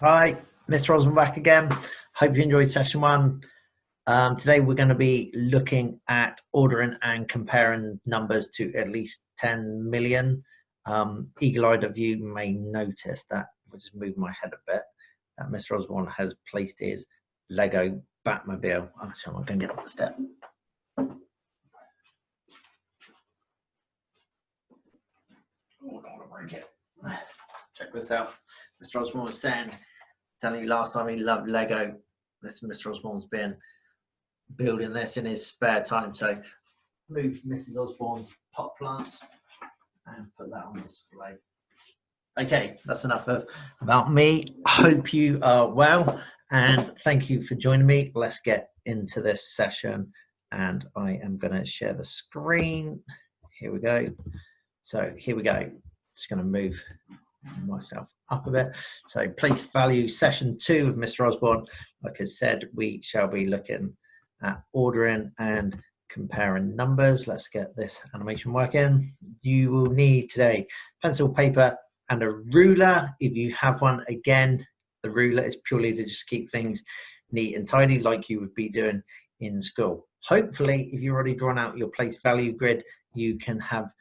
Hi, Mr. Osman back again. Hope you enjoyed session one. Today we're going to be looking at ordering and comparing numbers to at least 10 million. Eagle-eyed of you may notice that, I'll just move my head a bit, that Mr. Osborne has placed his Lego Batmobile. Actually, I'm going to get up the step. Oh, I don't want to break it. Check this out. Mr. Osborne was telling you last time he loved Lego. This Mr. Osborne's been building this in his spare time. So move Mrs. Osborne's pot plants and put that on display. Okay, that's enough about me. Hope you are well and thank you for joining me. Let's get into this session and I am going to share the screen. Here we go. So here we go. Just going to move myself up a bit. So place value session 2 of Mr. Osborne. Like I said, we shall be looking at ordering and comparing numbers. Let's get this animation working. You will need today pencil, paper, and a ruler. If you have one, again, the ruler is purely to just keep things neat and tidy like you would be doing in school. Hopefully, if you've already drawn out your place value grid, you can have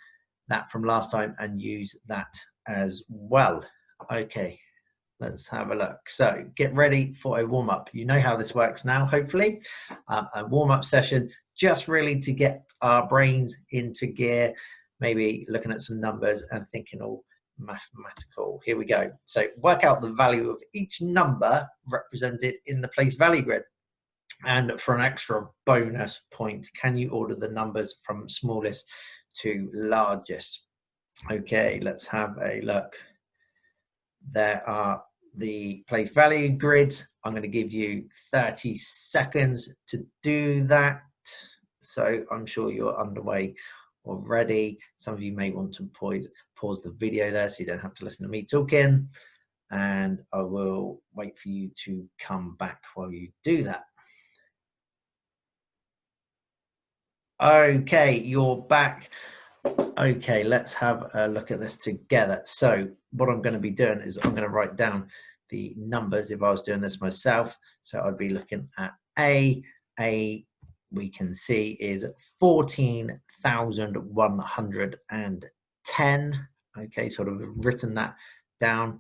that from last time and use that as well. Okay, let's have a look. So get ready for a warm-up. You know how this works now, hopefully. A warm-up session, just really to get our brains into gear, maybe looking at some numbers and thinking all mathematical. Here we go. So work out the value of each number represented in the place value grid. And for an extra bonus point, can you order the numbers from smallest to largest? Okay, let's have a look. There are the place value grids. I'm going to give you 30 seconds to do that. So I'm sure you're underway already. Some of you may want to pause the video there so you don't have to listen to me talking. And I will wait for you to come back while you do that. Okay, you're back. Okay, let's have a look at this together. So what I'm going to be doing is I'm going to write down the numbers if I was doing this myself. So I'd be looking at A we can see is 14,110. Okay, sort of written that down. I'm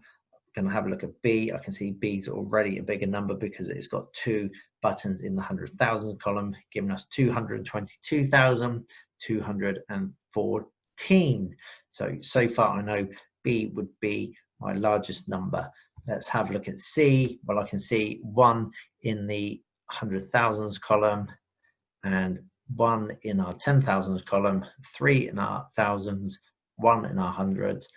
going to have a look at B. I can see B is already a bigger number because it's got 2 buttons in the 100,000 column, giving us 222,214. So far I know B would be my largest number. Let's have a look at C. Well, I can see 1 in the 100,000s column and 1 in our 10,000s column, 3 in our thousands, 1 in our hundreds,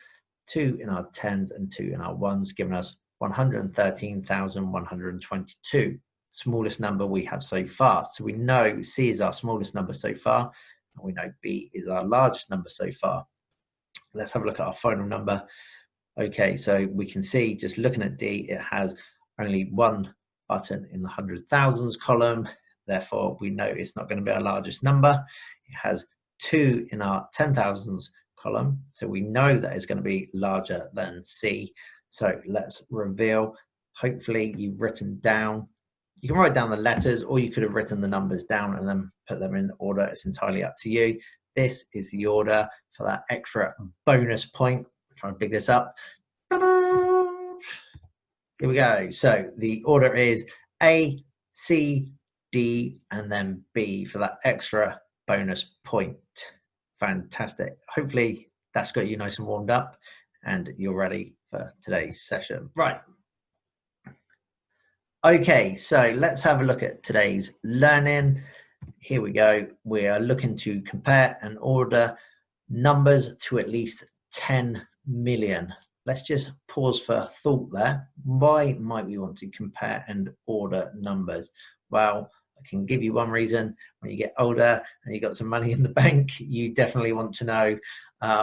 2 in our tens and 2 in our ones, giving us 113,122. Smallest number we have so far. So we know C is our smallest number so far, and we know B is our largest number so far. Let's have a look at our final number. Okay, so we can see just looking at D, it has only 1 button in the 100,000s column. Therefore, we know it's not going to be our largest number. It has 2 in our 10,000s column. So we know that it's going to be larger than C. So let's reveal. Hopefully you've written down, you can write down the letters or you could have written the numbers down and then put them in order. It's entirely up to you. This is the order for that extra bonus point. Try and pick this up. Here we go. So the order is A, C, D, and then B for that extra bonus point. Fantastic. Hopefully that's got you nice and warmed up and you're ready for today's session. Right. Okay, so let's have a look at today's learning. Here we go. We are looking to compare and order numbers to at least 10 million. Let's just pause for thought there. Why might we want to compare and order numbers? Well, I can give you one reason. When you get older and you've got some money in the bank, you definitely want to know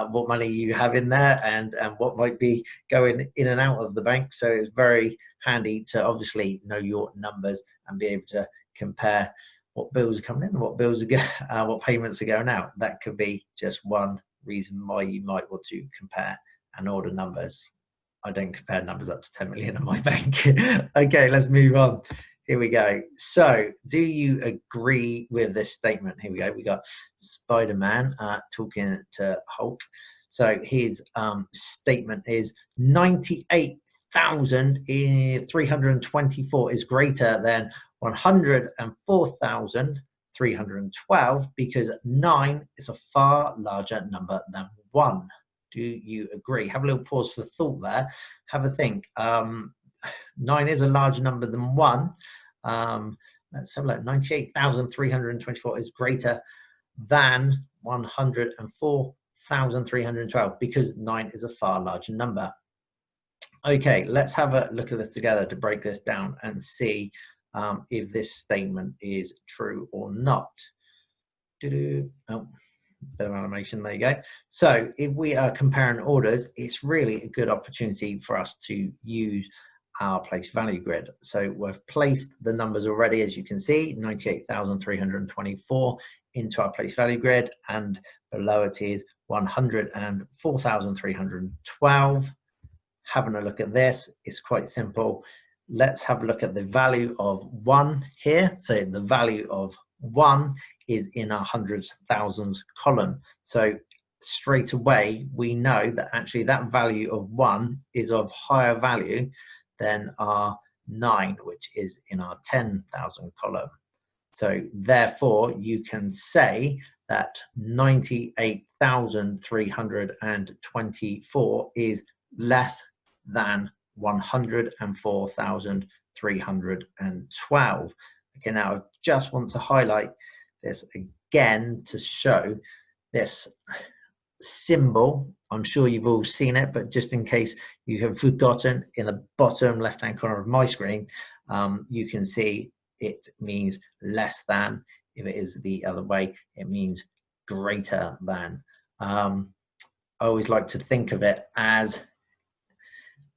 what money you have in there and what might be going in and out of the bank. So it's very handy to obviously know your numbers and be able to compare what bills are coming in and what bills are what payments are going out. That could be just one reason why you might want to compare and order numbers. I don't compare numbers up to 10 million on my bank. Okay, let's move on. Here we go. So, do you agree with this statement? Here we go. We got Spider-Man talking to Hulk. So his statement is 98,324 is greater than 104,312 because 9 is a far larger number than 1. Do you agree? Have a little pause for thought there. Have a think. 9 is a larger number than 1. Let's have a look. 98,324 is greater than 104,312 because 9 is a far larger number. Okay, let's have a look at this together to break this down and see if this statement is true or not. Oh, bit of animation, there you go. So if we are comparing orders, it's really a good opportunity for us to use our place value grid. So we've placed the numbers already, as you can see, 98,324 into our place value grid, and below it is 104,312. Having a look at this, it's quite simple. Let's have a look at the value of 1 here. So the value of 1 is in our hundreds, thousands column. So straight away, we know that actually that value of 1 is of higher value than our 9, which is in our 10,000 column. So therefore, you can say that 98,324 is less than 104,312. Okay, now I just want to highlight this again to show this symbol. I'm sure you've all seen it, but just in case you have forgotten, in the bottom left-hand corner of my screen, you can see it means less than. If it is the other way, it means greater than. I always like to think of it as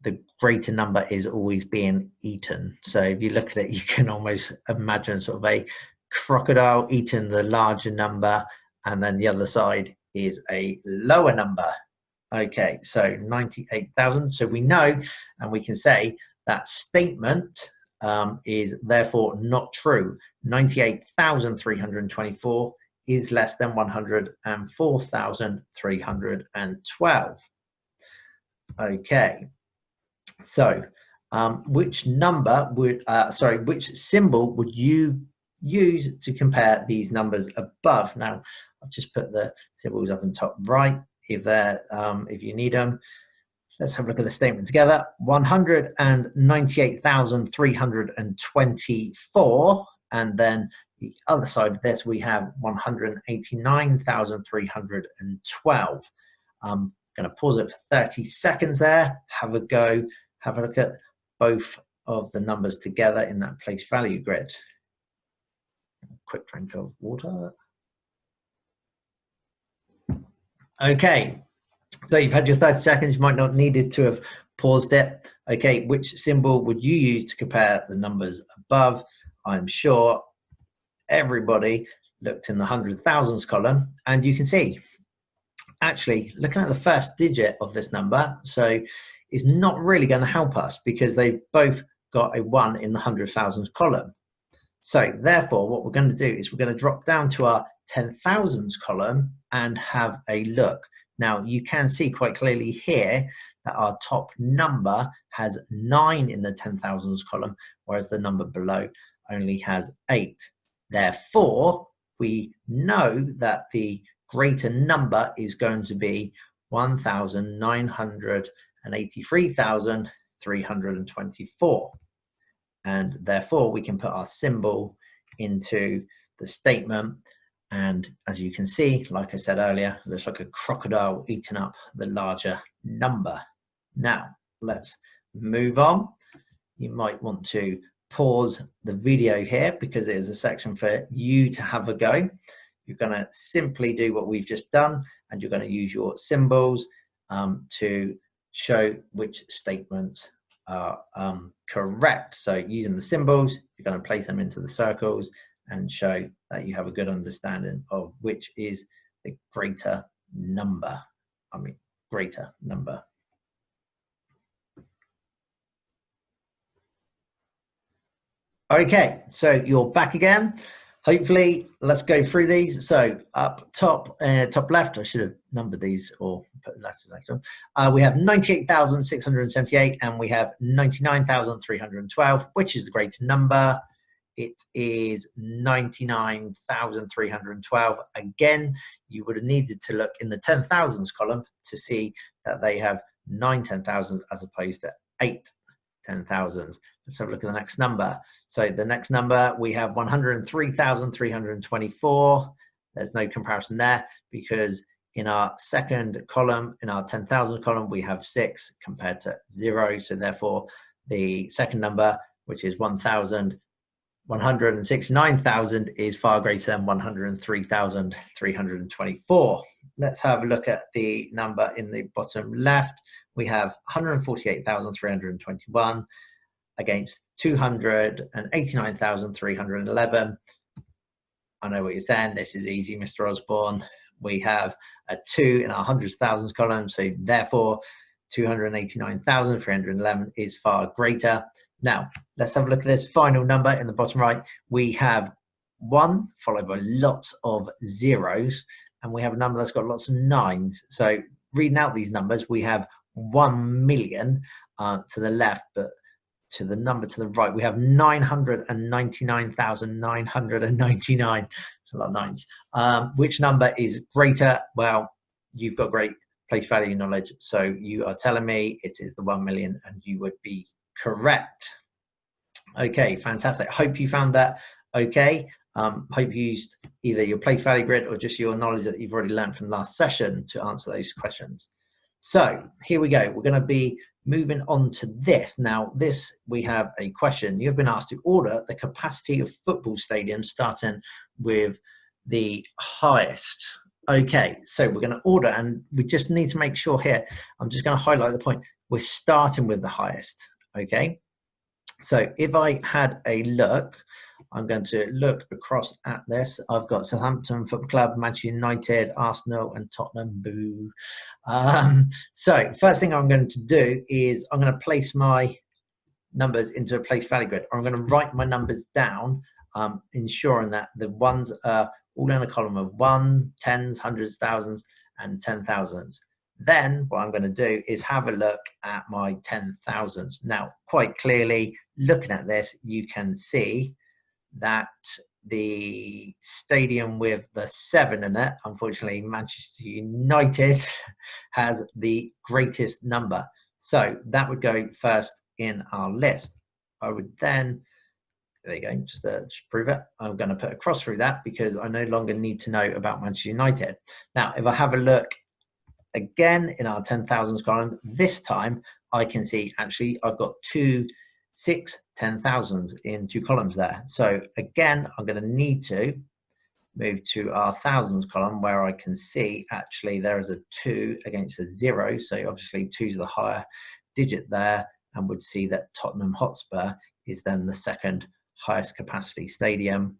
the greater number is always being eaten. So if you look at it, you can almost imagine sort of a crocodile eating the larger number, and then the other side is a lower number. Okay, so 98,000. So we know, and we can say that statement is therefore not true. 98,324 is less than 104,312. Okay, so which number would, which symbol would you use to compare these numbers above? Now, I've just put the symbols up on top right if they're, if you need them. Let's have a look at the statement together. 198,324, and then the other side of this we have 189,312. I'm going to pause it for 30 seconds there. Have a go. Have a look at both of the numbers together in that place value grid. Quick drink of water. Okay, so you've had your 30 seconds. You might not needed to have paused it. Okay, which symbol would you use to compare the numbers above? I'm sure everybody looked in the hundred thousands column, and you can see actually looking at the first digit of this number, so it's not really going to help us because they've both got a 1 in the hundred thousands column. So therefore, what we're going to do is we're going to drop down to our 10,000s column and have a look. Now you can see quite clearly here that our top number has 9 in the 10,000s column, whereas the number below only has 8. Therefore, we know that the greater number is going to be 1,983,324. And therefore, we can put our symbol into the statement. And as you can see, like I said earlier, it looks like a crocodile eating up the larger number. Now, let's move on. You might want to pause the video here because it is a section for you to have a go. You're going to simply do what we've just done, and you're going to use your symbols to show which statements are correct. So using the symbols, you're going to place them into the circles and show that you have a good understanding of which is the greater number. Greater number. Okay, so you're back again. Hopefully, let's go through these. So up top, top left, I should have numbered these or put letters next to them. We have 98,678 and we have 99,312. Which is the greater number? It is 99,312. Again, you would have needed to look in the 10,000s column to see that they have 9 10,000s as opposed to 8 10,000s. Let's have a look at the next number. So the next number, we have 103,324. There's no comparison there because in our second column, in our 10,000 column, we have 6 compared to 0. So therefore, the second number, which is 169,000, is far greater than 103,324. Let's have a look at the number in the bottom left. We have 148,321 against 289,311. I know what you're saying. This is easy, Mr. Osborne. We have a 2 in our hundreds of thousands column, so therefore 289,311 is far greater. Now, let's have a look at this final number in the bottom right. We have 1 followed by lots of zeros, and we have a number that's got lots of 9s. So reading out these numbers, we have 1 million to the left, but to the number to the right, we have 999,999. It's a lot of 9s. Which number is greater? Well, you've got great place value knowledge, so you are telling me it is the 1 million, and you would be correct. Okay, fantastic. Hope you found that okay. Hope you used either your place value grid or just your knowledge that you've already learned from last session to answer those questions. So here we go. We're going to be moving on to this. Now, this, we have a question. You've been asked to order the capacity of football stadiums starting with the highest. Okay, so we're going to order, and we just need to make sure here, I'm just going to highlight the point, we're starting with the highest, okay? So if I had a look, I'm going to look across at this. I've got Southampton Football Club, Manchester United, Arsenal, and Tottenham. Boo. So first thing I'm going to do is I'm going to place my numbers into a place value grid. I'm going to write my numbers down, ensuring that the ones are all in a column of 1, 10s, hundreds, thousands, and 10,000s. Then what I'm going to do is have a look at my 10,000s. Now, quite clearly, looking at this, you can see that the stadium with the 7 in it, unfortunately, Manchester United, has the greatest number. So that would go first in our list. I would then, there you go, just to prove it, I'm going to put a cross through that because I no longer need to know about Manchester United. Now, if I have a look again in our 10,000s column, this time I can see actually I've got 2 6 10,000s in 2 columns there. So again, I'm going to need to move to our thousands column where I can see actually there is a 2 against a 0. So obviously 2 is the higher digit there, and would see that Tottenham Hotspur is then the second highest capacity stadium.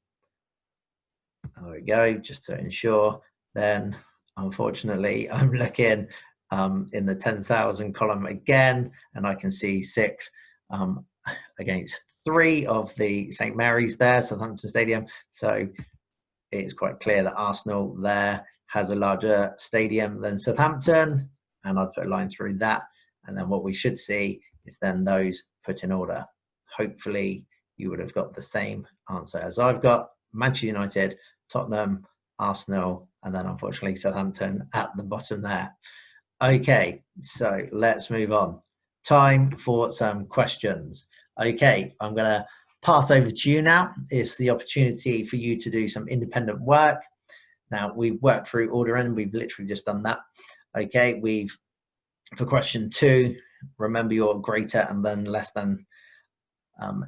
There we go, just to ensure. Then unfortunately I'm looking in the 10,000 column again, and I can see 6 against 3 of the St Mary's there, Southampton Stadium. So it's quite clear that Arsenal there has a larger stadium than Southampton, and I'll put a line through that. And then what we should see is then those put in order. Hopefully you would have got the same answer as I've got. Manchester United, Tottenham, Arsenal, and then unfortunately Southampton at the bottom there. Okay, so let's move on. Time for some questions. Okay, I'm going to pass over to you now. It's the opportunity for you to do some independent work. Now, we've worked through ordering. We've literally just done that. Okay, for question 2, remember your greater and then less than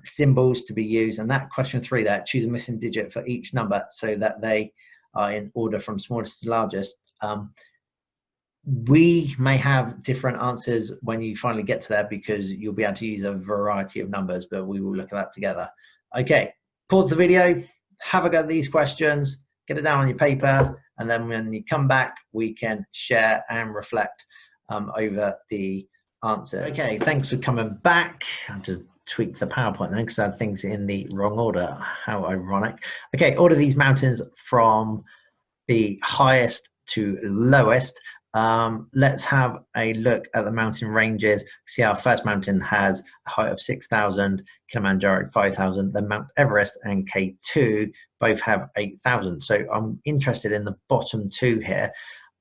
symbols to be used. And that question 3 there, choose a missing digit for each number so that they are in order from smallest to largest. We may have different answers when you finally get to there because you'll be able to use a variety of numbers, but we will look at that together. Okay, pause the video, have a go at these questions, get it down on your paper, and then when you come back, we can share and reflect over the answer. Okay, thanks for coming back. I have to tweak the PowerPoint then because I had things in the wrong order. How ironic. Okay, order these mountains from the highest to lowest. Let's have a look at the mountain ranges. See, our first mountain has a height of 6,000, Kilimanjaro 5,000, then Mount Everest and K2 both have 8,000. So I'm interested in the bottom two here.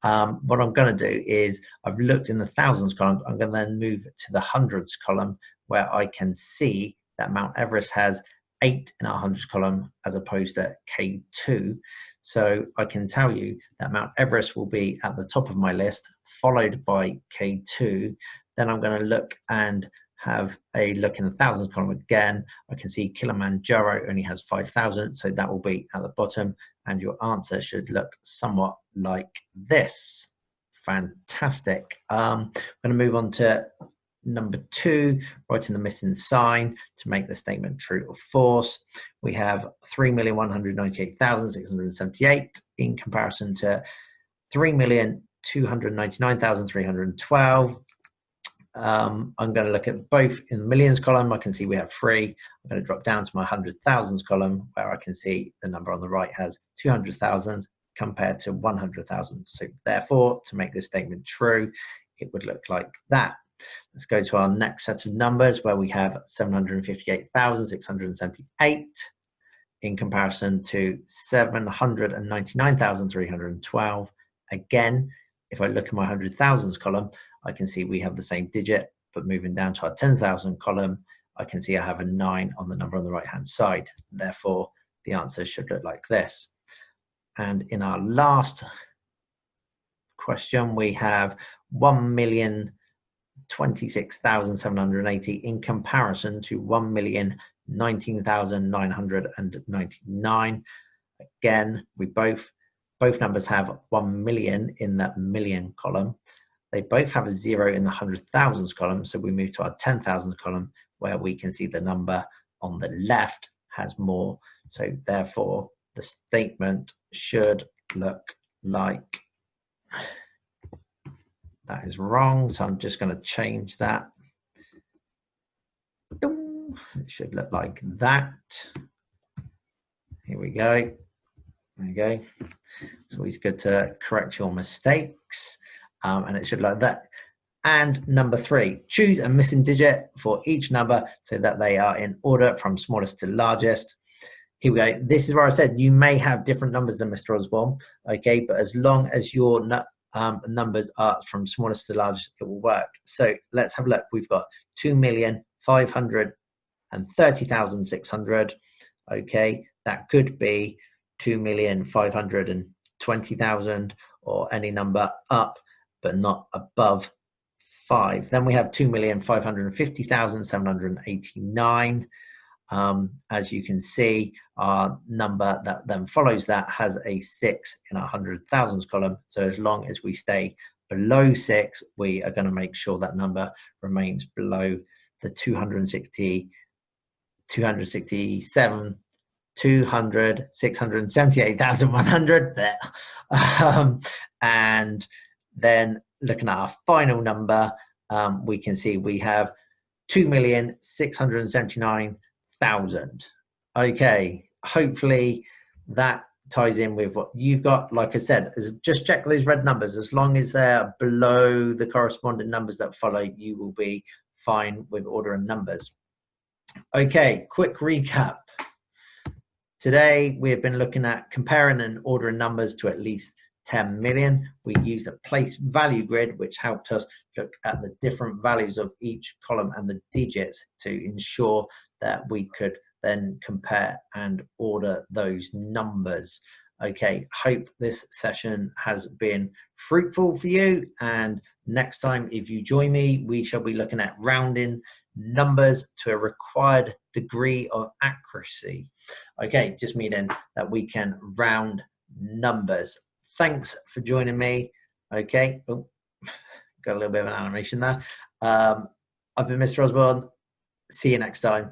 What I'm going to do is I've looked in the thousands column. I'm going to then move to the hundreds column where I can see that Mount Everest has 8 in our hundreds column as opposed to K2. So I can tell you that Mount Everest will be at the top of my list, followed by K2. Then I'm going to look and have a look in the thousands column again. I can see Kilimanjaro only has 5,000, so that will be at the bottom. And your answer should look somewhat like this. Fantastic. I'm going to move on to number 2, writing the missing sign to make the statement true or false. We have 3,198,678 in comparison to 3,299,312. I'm going to look at both in the millions column. I can see we have 3. I'm going to drop down to my 100,000s column where I can see the number on the right has 200,000 compared to 100,000. So therefore, to make this statement true, it would look like that. Let's go to our next set of numbers where we have 758,678 in comparison to 799,312. Again, if I look at my 100,000s column, I can see we have the same digit, but moving down to our 10,000 column, I can see I have a 9 on the number on the right-hand side. Therefore, the answer should look like this. And in our last question, we have 1,026,780 in comparison to 1,019,999. Again, both numbers have 1 million in that million column. They both have a 0 in the 100,000s column. So we move to our 10,000 column where we can see the number on the left has more. So therefore, the statement should look like that is wrong. So I'm just going to change that. It should look like that. Here we go. There you go. It's always good to correct your mistakes. And it should look like that. And number 3, choose a missing digit for each number so that they are in order from smallest to largest. Here we go. This is where I said you may have different numbers than Mr. Osborne, okay? But as long as your numbers are from smallest to largest, it will work. So let's have a look. We've got 2,530,600. Okay, that could be 2,520,000 or any number up, but not above 5. Then we have 2,550,789. As you can see, our number that then follows that has a 6 in our 100,000s column. So as long as we stay below 6, we are going to make sure that number remains below the 678,100 there. And then looking at our final number, we can see we have 2,679,000. Okay, hopefully that ties in with what you've got. Like I said, just check those red numbers. As long as they're below the corresponding numbers that follow, you will be fine with ordering numbers. Okay, quick recap. Today, we have been looking at comparing and ordering numbers to at least 10 million. We used a place value grid, which helped us look at the different values of each column and the digits to ensure that we could then compare and order those numbers. Okay, hope this session has been fruitful for you. And next time, if you join me, we shall be looking at rounding numbers to a required degree of accuracy. Okay, just meaning that we can round numbers. Thanks for joining me. Okay, oh, got a little bit of an animation there. I've been Mr. Osborne. See you next time.